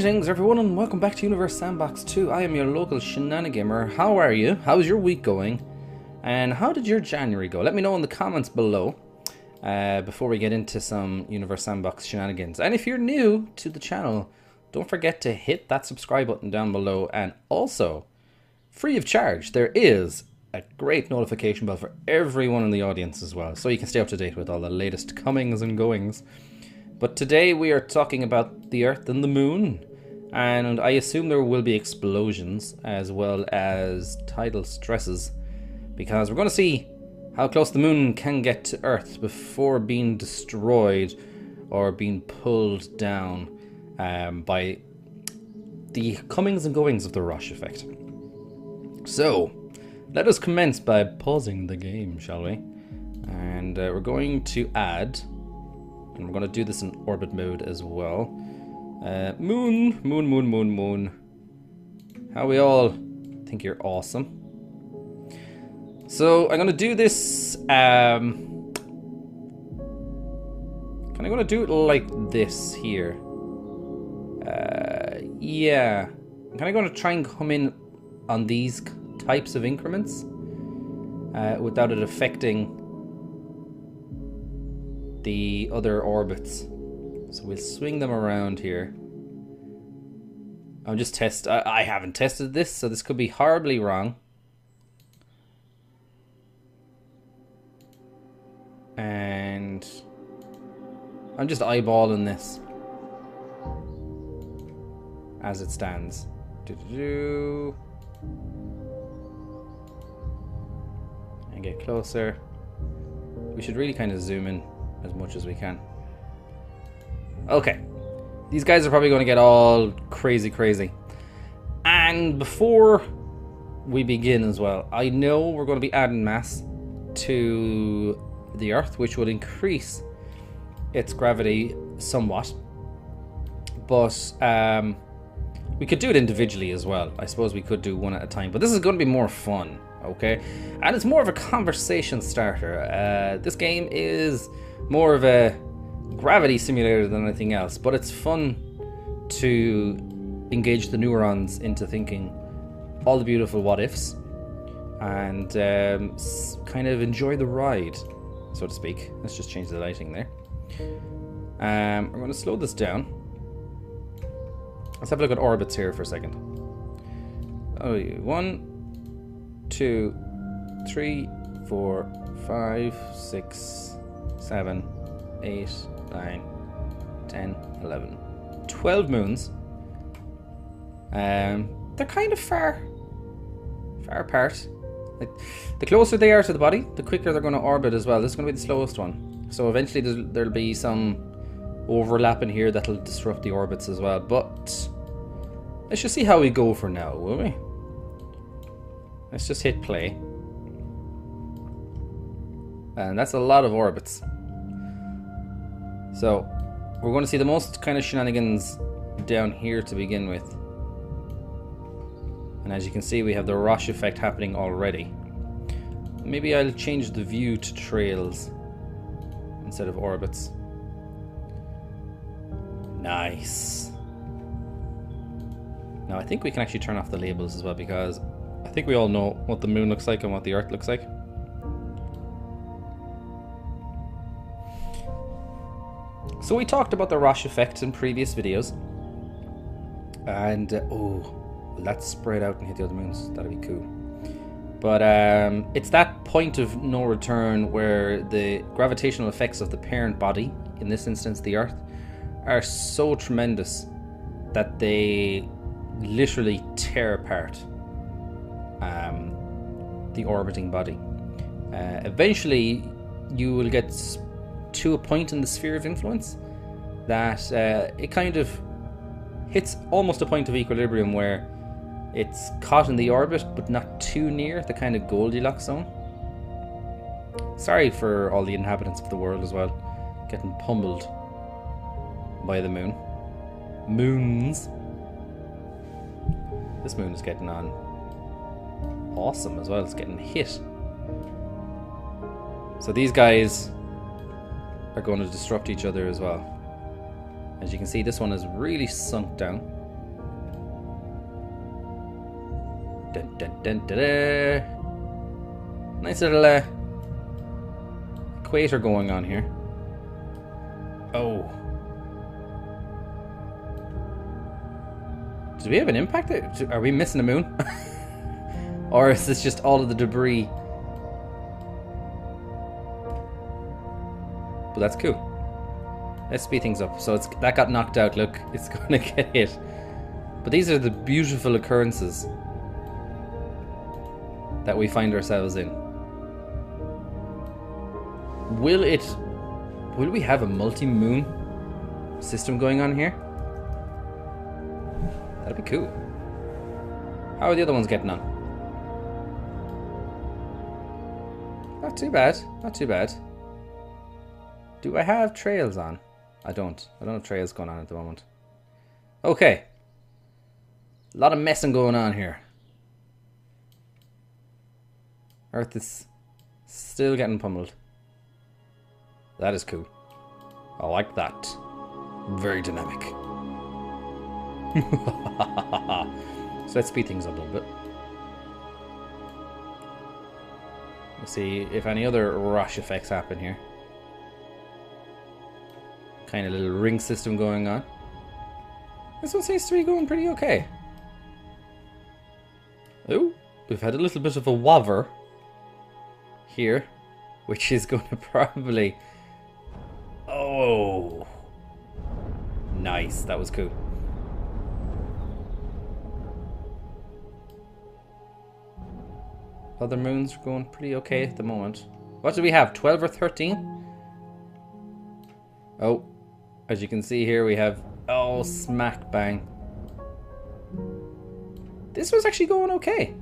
Greetings everyone and welcome back to Universe Sandbox 2. I am your local Shenanigamer. How are you? How's your week going? And how did your January go? Let me know in the comments below before we get into some Universe Sandbox shenanigans. And if you're new to the channel, don't forget to hit that subscribe button down below. And also, free of charge, there is a great notification bell for everyone in the audience as well, so you can stay up to date with all the latest comings and goings. But today we are talking about the Earth and the Moon, and I assume there will be explosions as well as tidal stresses, because we're going to see how close the Moon can get to Earth before being destroyed or being pulled down by the comings and goings of the Roche effect. So, let us commence by pausing the game, shall we? And we're going to add... and we're going to do this in orbit mode as well. Moon. How we all think you're awesome. So I'm going to do this. I'm going to do it like this here. Yeah. I'm kind of going to try and come in on these types of increments without it affecting the other orbits. So we'll swing them around here. I'm just I haven't tested this, so this could be horribly wrong. And I'm just eyeballing this as it stands. And get closer. We should really kind of zoom in as much as we can. Okay, these guys are probably going to get all crazy. And before we begin as well, I know we're going to be adding mass to the Earth, which would increase its gravity somewhat, but we could do it individually as well. I suppose we could do one at a time, but this is going to be more fun, okay? And it's more of a conversation starter. This game is more of a gravity simulator than anything else, but it's fun to engage the neurons into thinking all the beautiful what ifs and kind of enjoy the ride, so to speak. Let's just change the lighting there. We're going to slow this down. Let's have a look at orbits here for a second. Oh, 1, 2, 3, 4, 5, 6, 7, 8, 9, 10, 11, 12 moons. They're kind of far apart. Like, the closer they are to the body, the quicker they're going to orbit as well. This is going to be the slowest one. So eventually there'll be some overlap in here that'll disrupt the orbits as well. But let's just see how we go for now, will we? Let's just hit play. And that's a lot of orbits. So, we're going to see the most kind of shenanigans down here to begin with. And as you can see, we have the Roche effect happening already. Maybe I'll change the view to trails instead of orbits. Nice. Now, I think we can actually turn off the labels as well, because I think we all know what the Moon looks like and what the Earth looks like. So we talked about the Roche effect in previous videos, and oh, let's spread out and hit the other moons. That'd be cool. But it's that point of no return where the gravitational effects of the parent body, in this instance the Earth, are so tremendous that they literally tear apart the orbiting body. Eventually, you will get to a point in the sphere of influence that it kind of hits almost a point of equilibrium where it's caught in the orbit but not too near the kind of Goldilocks zone. Sorry for all the inhabitants of the world as well, getting pummeled by the moon. Moons. This moon is getting on awesome as well. It's getting hit. So these guys are going to disrupt each other as well. As you can see, this one is really sunk down. Dun, dun, dun, dun, dun. Nice little equator going on here. Oh. Do we have an impact? Are we missing a moon? Or is this just all of the debris? But that's cool. Let's speed things up. So that got knocked out. Look, it's going to get hit. But these are the beautiful occurrences that we find ourselves in. Will we have a multi-moon system going on here? That'd be cool. How are the other ones getting on? Not too bad. Not too bad. Do I have trails on? I don't. I don't have trails going on at the moment. Okay. A lot of messing going on here. Earth is still getting pummeled. That is cool. I like that. Very dynamic. So let's speed things up a little bit. Let's see if any other rush effects happen here. Kind of little ring system going on. This one seems to be going pretty okay. Oh, we've had a little bit of a wobber here, which is going to probably... Oh, nice. That was cool. Other moons are going pretty okay at the moment. What do we have? 12 or 13? Oh, as you can see here, we have... Oh, smack bang. This was actually going okay.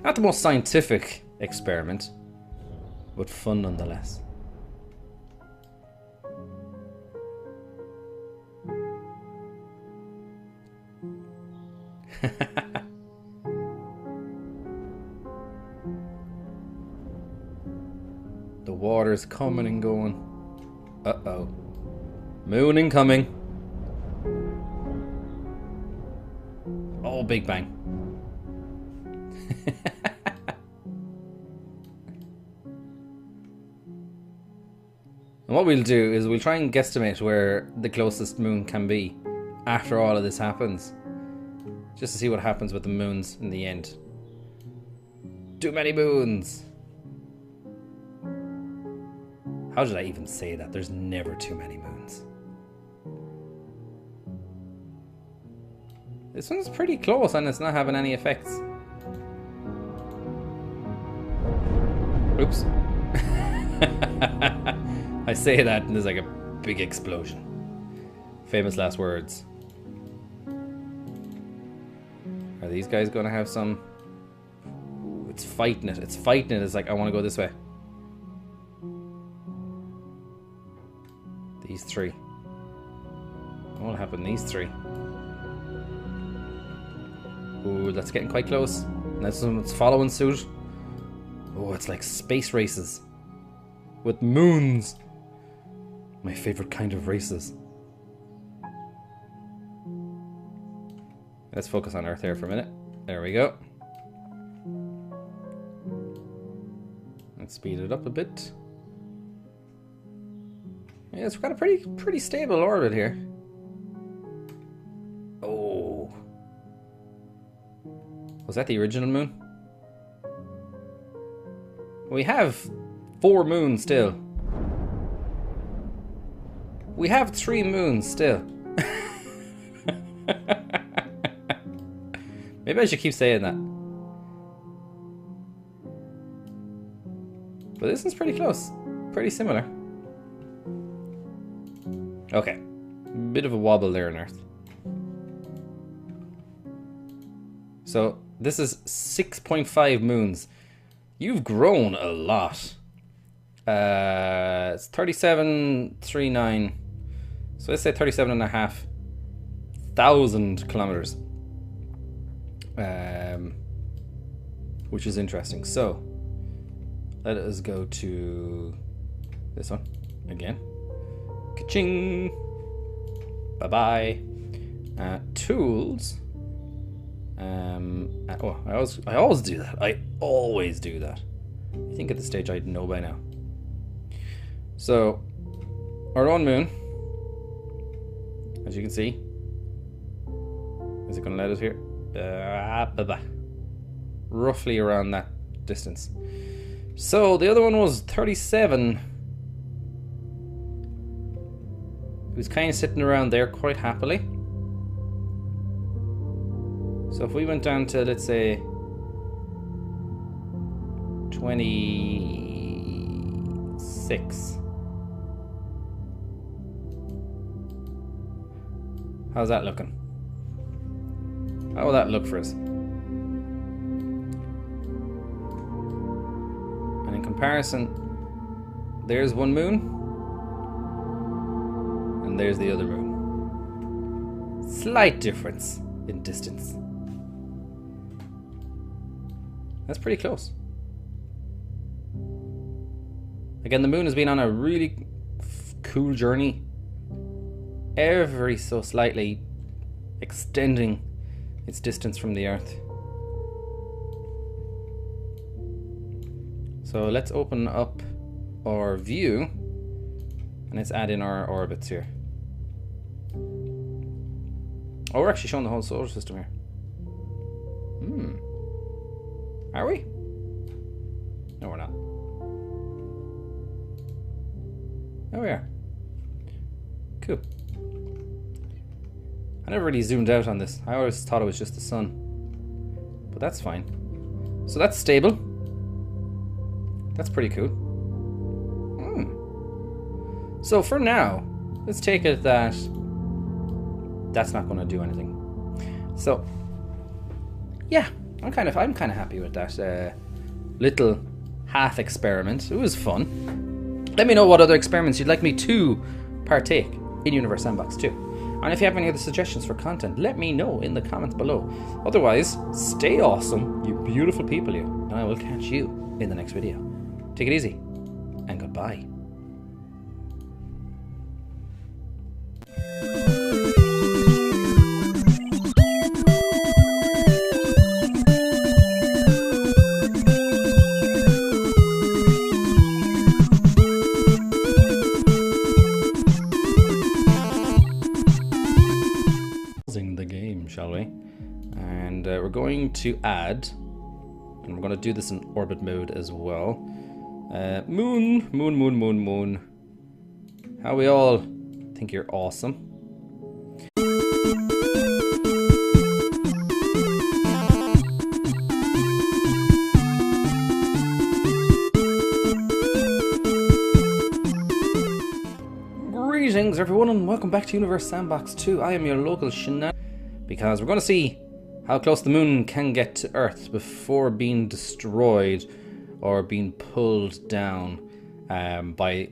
Not the most scientific experiment, but fun nonetheless. The water's coming and going. Uh-oh. Moon incoming. Oh, Big Bang. And what we'll do is we'll try and guesstimate where the closest moon can be after all of this happens. Just to see what happens with the moons in the end. Too many moons! How did I even say that? There's never too many moons. This one's pretty close and it's not having any effects. Oops. I say that and there's like a big explosion. Famous last words. Are these guys gonna have some... Ooh, it's fighting it. It's fighting it. It's like, I want to go this way. These three. What will happen? These three. Ooh, that's getting quite close. That's it's following suit. Oh, it's like space races. With moons. My favorite kind of races. Let's focus on Earth here for a minute. There we go. Let's speed it up a bit. Yes, we've got a pretty stable orbit here. Oh. Was that the original moon? We have 4 moons still. We have 3 moons still. Maybe I should keep saying that. But this one's pretty close. Pretty similar. Okay. Bit of a wobble there on Earth. So, this is 6.5 moons. You've grown a lot. It's 3739. So let's say 37,500 kilometers. Which is interesting. So, let us go to this one again. Ka-ching! Bye-bye. Tools. Oh, I always do that. I always do that. I think at this stage I'd know by now. So, our own moon, as you can see. Is it going to let us here? Roughly around that distance. So the other one was 37. It was kind of sitting around there quite happily. So if we went down to, let's say, 26. How's that looking? How will that look for us? And in comparison, there's one moon. And there's the other moon. Slight difference in distance. That's pretty close. Again, the moon has been on a really cool journey. Every so slightly extending its distance from the Earth. So let's open up our view and let's add in our orbits here. Oh, we're actually showing the whole solar system here. Are we? No, we're not. Oh, we are. Cool. I never really zoomed out on this. I always thought it was just the sun. But that's fine. So that's stable. That's pretty cool. So for now, let's take it that that's not going to do anything. So, yeah, I'm kind of happy with that little half experiment. It was fun. Let me know what other experiments you'd like me to partake in Universe Sandbox 2. And if you have any other suggestions for content, let me know in the comments below. Otherwise, stay awesome, you beautiful people you. And I will catch you in the next video. Take it easy, and goodbye. The game, shall we? And we're going to add, and we're going to do this in orbit mode as well. Moon. How we all think you're awesome. Greetings everyone and welcome back to Universe Sandbox 2. I am your local shenanigan, because we're going to see how close the moon can get to Earth before being destroyed or being pulled down by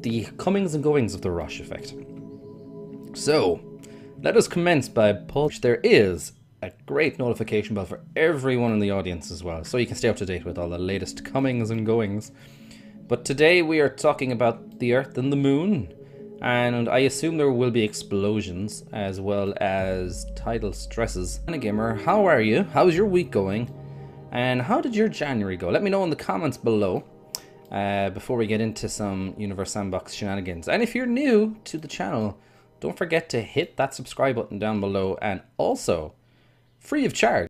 the comings and goings of the Roche effect. So, let us commence by pulling. There is a great notification bell for everyone in the audience as well, so you can stay up to date with all the latest comings and goings. But today we are talking about the Earth and the moon, and I assume there will be explosions as well as tidal stresses. And gamer, how are you? How's your week going? And how did your January go? Let me know in the comments below before we get into some Universe Sandbox shenanigans. And if you're new to the channel, don't forget to hit that subscribe button down below, and also free of charge.